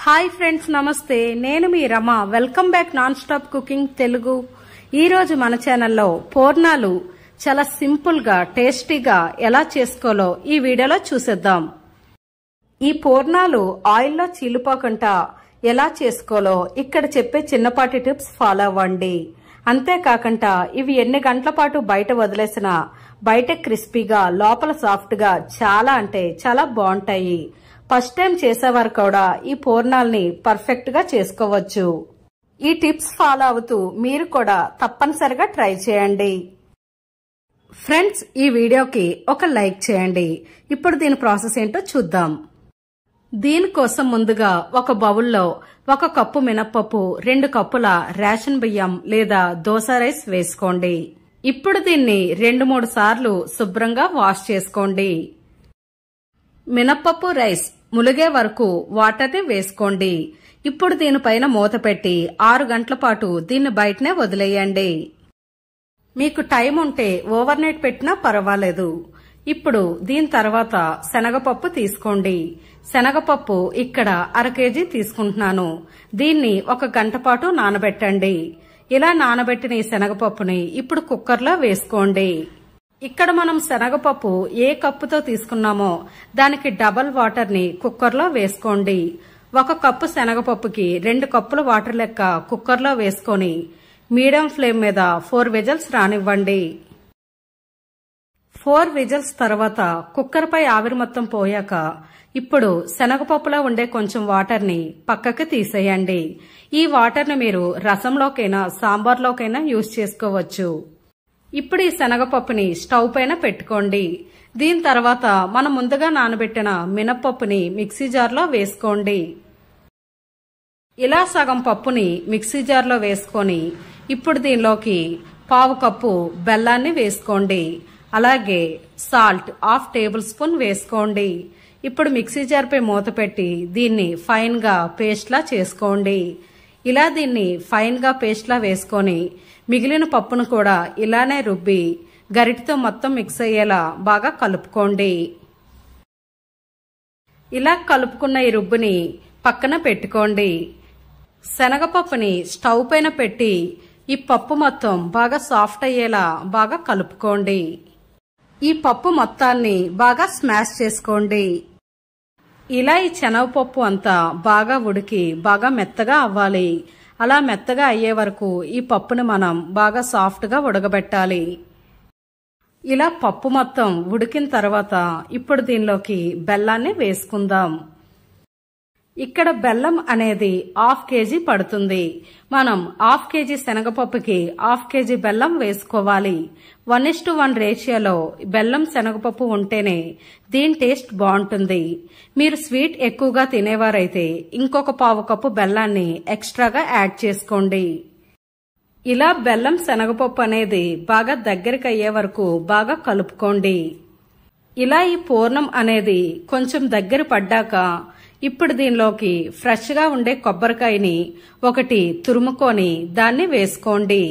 Hi friends, నమస్తే. నేను మీ Rama. Welcome back non stop cooking Telugu. ఈ రోజు మన ఛానల్లో పూర్ణాలు చాలా సింపుల్ గా టేస్టీగా ఎలా చేసుకోవాలో ఈ వీడియోలో చూసేద్దాం. ఈ పూర్ణాలు ఆయిల్లో చీలిపోకుండా ఎలా చేసుకోవాలో ఇక్కడ చెప్పే చిన్నపాటి టిప్స్ ఫాలో అవ్వండి. అంతేకాకుండా ఇవి ఎన్ని గంటల పాటు బయట వదిలేసినా బయట క్రిస్పీగా లోపల సాఫ్ట్ గా చాలా అంటే చాలా బాగుంటాయి. ఫస్ట్ టైం చేసేవారు కూడా ఈ పూర్ణాల్ని పర్ఫెక్ట్ గా చేసుకోవచ్చు. ఈ టిప్స్ ఫాలో అవుతూ మీరు కూడా తప్పనిసరిగా ట్రై చేయండి. ఫ్రెండ్స్, ఈ వీడియోకి ఒక లైక్ చేయండి. ఇప్పుడు దీని ప్రాసెస్ ఏంటో చూద్దాం. దీనికోసం ముందుగా ఒక బౌల్లో 1 కప్పు మినప్పప్పు, 2 కప్పుల రేషన్ బియ్యం లేదా దోస రైస్ వేసుకోండి. ఇప్పుడు దీన్ని 2-3 సార్లు శుభ్రంగా వాష్ చేసుకోండి. మినప్పప్పు రైస్ ములిగే వరకు వాటర్ని వేసుకోండి. ఇప్పుడు దీనిపైన మూత పెట్టి 6 గంటల పాటు దీన్ని బయటనే వదిలేయండి. మీకు టైం ఉంటే ఓవర్ నైట్ పెట్టినా పర్వాలేదు. ఇప్పుడు దీని తర్వాత శనగపప్పు తీసుకోండి. శనగపప్పు ఇక్కడ 1/2 కేజీ తీసుకుంటున్నాను. దీన్ని 1 గంట పాటు నానబెట్టండి. ఇలా నానబెట్టిన ఈ శనగపప్పుని ఇప్పుడు కుక్కర్లో వేసుకోండి. ఇక్కడ మనం శనగపప్పు ఏ కప్పుతో తీసుకున్నామో దానికి డబల్ వాటర్ ని కుక్కర్లో వేసుకోండి. 1 కప్పు శనగపప్పుకి 2 కప్పుల వాటర్ లెక్క కుక్కర్లో వేసుకొని మీడియం ఫ్లేమ్ మీద 4 విజిల్స్ రానివ్వండి. 4 విజిల్స్ తర్వాత కుక్కర్ పై ఆవిరి మొత్తం పోయాక ఇప్పుడు శనగపప్పులో ఉండే కొంచెం వాటర్ ని పక్కకి తీసేయండి. ఈ వాటర్ ని మీరు రసంలోకైనా సాంబార్లోకైనా యూజ్ చేసుకోవచ్చు. ఇప్పుడు ఈ శనగపప్పుని స్టవ్ పైన పెట్టుకోండి. దీని తర్వాత మనం ముందుగా నానబెట్టిన మినప్పప్పుని మిక్సీ జార్లో వేసుకోండి. ఇలా సగం పప్పుని మిక్సీ జార్లో వేసుకొని ఇప్పుడు దీనిలోకి 1/2 కప్పు బెల్లాన్ని వేసుకోండి. అలాగే సాల్ట్ 1/2 టేబుల్ స్పూన్ వేసుకోండి. ఇప్పుడు మిక్సీ జార్ పై మూత పెట్టి దీన్ని ఫైన్ గా పేస్ట్ లా చేసుకోండి. ఇలా దీన్ని ఫైన్ గా పేస్ట్ లా వేసుకొని మిగిలిన పప్పును కూడా ఇలానే రుబ్బి గరిటతో మొత్తం మిక్స్ అయ్యేలా బాగా కలుపుకోండి. ఇలా కలుపుకున్న ఈ రుబ్బుని పక్కన పెట్టుకోండి. శనగపప్పుని స్టవ్ పైన పెట్టి ఈ పప్పు మొత్తం బాగా సాఫ్ట్ అయ్యేలా బాగా కలుపుకోండి. ఈ పప్పు మొత్తాన్ని బాగా స్మాష్ చేసుకోండి. ఇలా ఈ శనగపప్పు అంతా బాగా ఉడికి బాగా మెత్తగా అవ్వాలి. అలా మెత్తగా అయ్యే వరకు ఈ పప్పుని మనం బాగా సాఫ్ట్ గా ఉడకబెట్టాలి. ఇలా పప్పు మొత్తం ఉడికిన తర్వాత ఇప్పుడు దీనిలోకి బెల్లాన్ని వేసుకుందాం. ఇక్కడ బెల్లం అనేది 1/2 కేజీ పడుతుంది. మనం 1/2 కేజీ శనగపప్పుకి 1/2 కేజీ బెల్లం వేసుకోవాలి. 1:1 రేషియోలో బెల్లం శనగపప్పు ఉంటేనే దీని టేస్ట్ బాగుంటుంది. మీరు స్వీట్ ఎక్కువగా తినేవారైతే ఇంకొక 1/2 కప్పు బెల్లాన్ని ఎక్స్ట్రాగా యాడ్ చేసుకోండి. ఇలా బెల్లం శనగపప్పు అనేది బాగా దగ్గరికి అయ్యే వరకు బాగా కలుపుకోండి. ఇలా ఈ పూర్ణం అనేది కొంచెం దగ్గర పడ్డాక ఇప్పుడు దీనిలోకి ఫ్రెష్ గా ఉండే కొబ్బరికాయని 1 తురుముకొని దాన్ని వేసుకోండి.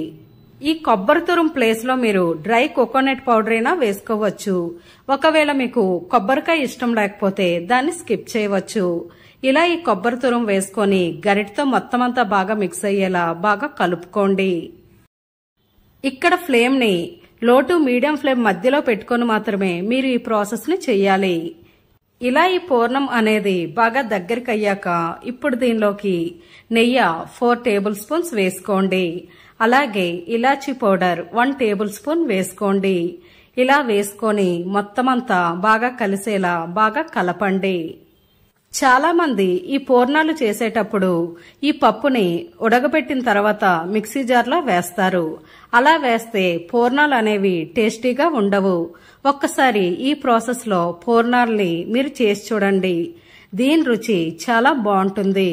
ఈ కొబ్బరి తురుము ప్లేస్ లో మీరు డ్రై కోకోనట్ పౌడర్ అయినా వేసుకోవచ్చు. ఒకవేళ మీకు కొబ్బరికాయ ఇష్టం లేకపోతే దాన్ని స్కిప్ చేయవచ్చు. ఇలా ఈ కొబ్బరి తురుము వేసుకొని గరిటతో మొత్తం అంతా బాగా మిక్స్ అయ్యేలా బాగా కలుపుకోండి. ఇక్కడ ఫ్లేమ్ ని లో టు మీడియం ఫ్లేమ్ మధ్యలో పెట్టుకొని మాత్రమే మీరు ఈ ప్రాసెస్ ని చెయ్యాలి. ఇలా ఈ పూర్ణం అనేది బాగా దగ్గరికి అయ్యాక ఇప్పుడు దీనిలోకి నెయ్యి 4 టేబుల్ స్పూన్స్ వేసుకోండి. అలాగే ఇలాచీ పౌడర్ 1 టేబుల్ స్పూన్ వేసుకోండి. ఇలా వేసుకొని మొత్తం అంతా బాగా కలిసేలా బాగా కలపండి. చాలా మంది ఈ పూర్ణాలు చేసేటప్పుడు ఈ పప్పుని ఉడకబెట్టిన తర్వాత మిక్సీ జార్లో వేస్తారు. అలా వేస్తే పూర్ణాలు అనేవి టేస్టీగా ఉండవు. ఒక్కసారి ఈ ప్రాసెస్ లో పూర్ణాలని మీరు చేసి చూడండి. దీని రుచి చాలా బాగుంటుంది.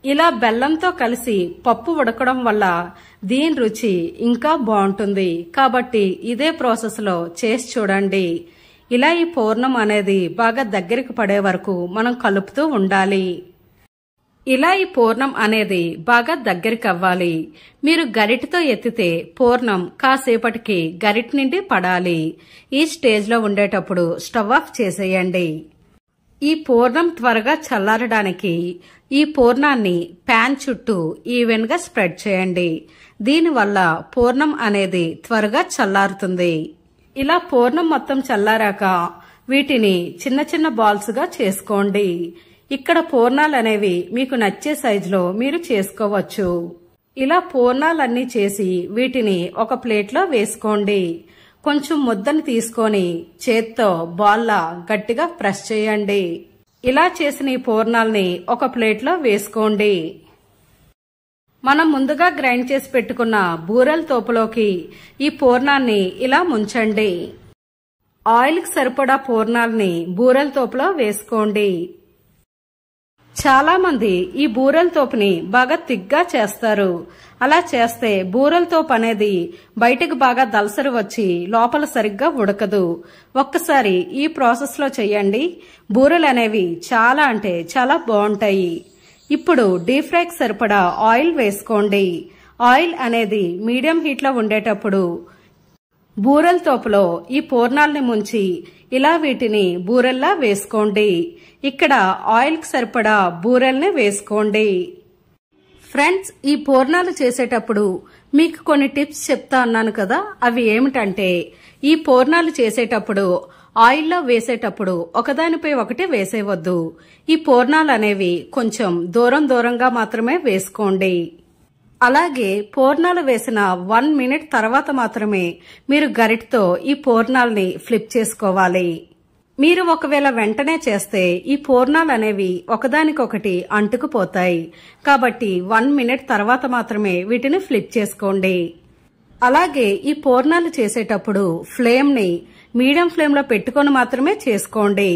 ఇలా బెల్లంతో కలిసి పప్పు ఉడకడం వల్ల దీని రుచి ఇంకా బాగుంటుంది. కాబట్టి ఇదే ప్రాసెస్ లో చేసి చూడండి. ఇలా ఈ పూర్ణం అనేది బాగా దగ్గరికి పడే వరకు మనం కలుపుతూ ఉండాలి. ఇలా ఈ పూర్ణం అనేది బాగా దగ్గరికి అవ్వాలి. మీరు గరిటతో ఎత్తితే పూర్ణం కాసేపటికి గరిట నుండి పడాలి. ఈ స్టేజ్ లో ఉండేటప్పుడు స్టవ్ ఆఫ్ చేసేయండి. ఈ పూర్ణం త్వరగా చల్లారడానికి ఈ పూర్ణాన్ని ప్యాన్ చుట్టూ ఈవెన్ గా స్ప్రెడ్ చేయండి. దీనివల్ల పూర్ణం అనేది త్వరగా చల్లారుతుంది. ఇలా పూర్ణం మొత్తం చల్లారాక వీటిని చిన్న చిన్న బాల్స్ గా చేసుకోండి. ఇక్కడ పూర్ణాలు అనేవి మీకు నచ్చే సైజులో మీరు చేసుకోవచ్చు. ఇలా పూర్ణాలన్నీ చేసి వీటిని ఒక ప్లేట్లో వేసుకోండి. కొంచెం ముద్దని తీసుకొని చేత్తో బాల్లా గట్టిగా ప్రెస్ చేయండి. ఇలా చేసిన ఈ పూర్ణాల్ని ఒక ప్లేట్లో వేసుకోండి. మనం ముందుగా గ్రైండ్ చేసి పెట్టుకున్న బూరెల తోపులోకి ఈ పూర్ణాన్ని ఇలా ముంచండి. ఆయిల్కి సరిపడా పూర్ణాల్ని బూరెల తోపులో వేసుకోండి. చాలా మంది ఈ బూరెల తోపుని బాగా తిగ్గా చేస్తారు. అలా చేస్తే బూరెల తోపు అనేది బయటకు బాగా దలసరి వచ్చి లోపల సరిగ్గా ఉడకదు. ఒక్కసారి ఈ ప్రాసెస్ లో చెయ్యండి. బూరెలు అనేవి చాలా అంటే చాలా బాగుంటాయి. ఇప్పుడు డీప్ ఫ్రైకి సరిపడా ఆయిల్ వేసుకోండి. ఆయిల్ అనేది మీడియం హీట్ లో ఉండేటప్పుడు బూరెల తోపులో ఈ పూర్ణాల్ని ముంచి ఇలా వీటిని బూరెల్లా వేసుకోండి. ఇక్కడ ఆయిల్కి సరిపడా బూరెల్ని వేసుకోండి. ఫ్రెండ్స్, ఈ పూర్ణాలు చేసేటప్పుడు మీకు కొన్ని టిప్స్ చెప్తా అన్నాను కదా, అవి ఏమిటంటే ఈ పూర్ణాలు చేసేటప్పుడు ఆయిల్లో వేసేటప్పుడు ఒకదానిపై ఒకటి వేసేవద్దు. ఈ పూర్ణాలు అనేవి కొంచెం దూరంగా మాత్రమే వేసుకోండి. అలాగే పూర్ణాలు వేసిన 1 మినిట్ తర్వాత మాత్రమే మీరు గరిటతో ఈ పూర్ణాలని ఫ్లిప్ చేసుకోవాలి. మీరు ఒకవేళ వెంటనే చేస్తే ఈ పూర్ణాలు అనేవి ఒకదానికొకటి అంటుకుపోతాయి. కాబట్టి 1 మినిట్ తర్వాత మాత్రమే వీటిని ఫ్లిప్ చేసుకోండి. అలాగే ఈ పూర్ణాలు చేసేటప్పుడు ఫ్లేమ్ ని మీడియం ఫ్లేమ్ లో పెట్టుకొని మాత్రమే చేసుకోండి.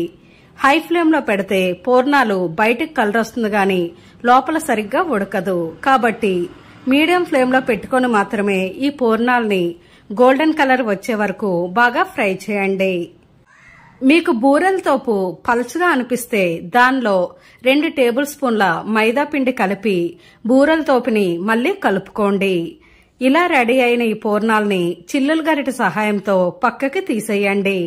హై ఫ్లేమ్ లో పెడితే పూర్ణాలు బయటకు కలర్ వస్తుంది గాని లోపల సరిగ్గా ఉడకదు. కాబట్టి మీడియం ఫ్లేమ్ లో పెట్టుకొని మాత్రమే ఈ పూర్ణాల్ని గోల్డెన్ కలర్ వచ్చే వరకు బాగా ఫ్రై చేయండి. మీకు బూరెల తోపు పలుచగా అనిపిస్తే దానిలో 2 టేబుల్ స్పూన్ల మైదా పిండి కలిపి బూరెల తోపుని మళ్లీ కలుపుకోండి. ఇలా రెడీ అయిన ఈ పూర్ణాల్ని చిల్లుల గరిటె సహాయంతో పక్కకి తీసేయండి.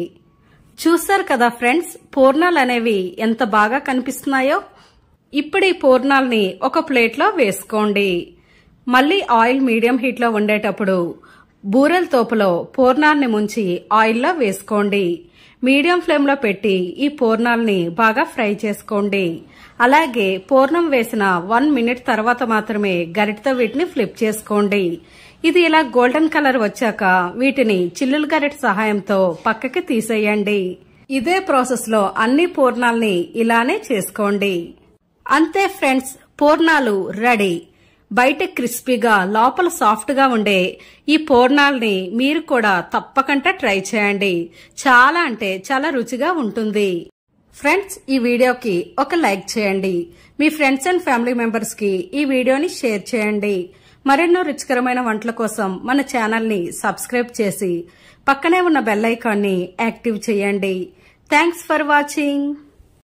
చూశారు కదా ఫ్రెండ్స్, పూర్ణాలు అనేవి ఎంత బాగా కనిపిస్తున్నాయో. ఇప్పుడు ఈ పూర్ణాల్ని ఒక ప్లేట్లో వేసుకోండి. మళ్లీ ఆయిల్ మీడియం హీట్ లో ఉండేటప్పుడు బూరెల తోపులో పూర్ణాన్ని ముంచి ఆయిల్లో వేసుకోండి. మీడియం ఫ్లేమ్ లో పెట్టి ఈ పూర్ణాల్ని బాగా ఫ్రై చేసుకోండి. అలాగే పూర్ణం వేసిన 1 మినిట్ తర్వాత మాత్రమే గరిటతో వీటిని ఫ్లిప్ చేసుకోండి. ఇది ఇలా గోల్డెన్ కలర్ వచ్చాక వీటిని చిల్లుల గరిటె సహాయంతో పక్కకి తీసేయండి. ఇదే ప్రాసెస్ లో అన్ని పూర్ణాల్ని ఇలానే చేసుకోండి. అంతే ఫ్రెండ్స్, పూర్ణాలు రెడీ. బయట క్రిస్పీగా లోపల సాఫ్ట్ గా ఉండే ఈ పూర్ణాల్ని మీరు కూడా తప్పకుండా ట్రై చేయండి. చాలా అంటే చాలా రుచిగా ఉంటుంది. ఫ్రెండ్స్, ఈ వీడియోకి ఒక లైక్ చేయండి. మీ ఫ్రెండ్స్ అండ్ ఫ్యామిలీ మెంబర్స్ కి ఈ వీడియోని షేర్ చేయండి. మరెన్నో రుచికరమైన వంటల కోసం మన ఛానల్ ని సబ్స్క్రైబ్ చేసి పక్కనే ఉన్న బెల్ ఐకాన్ ని యాక్టివ్ చేయండి. Thanks for watching.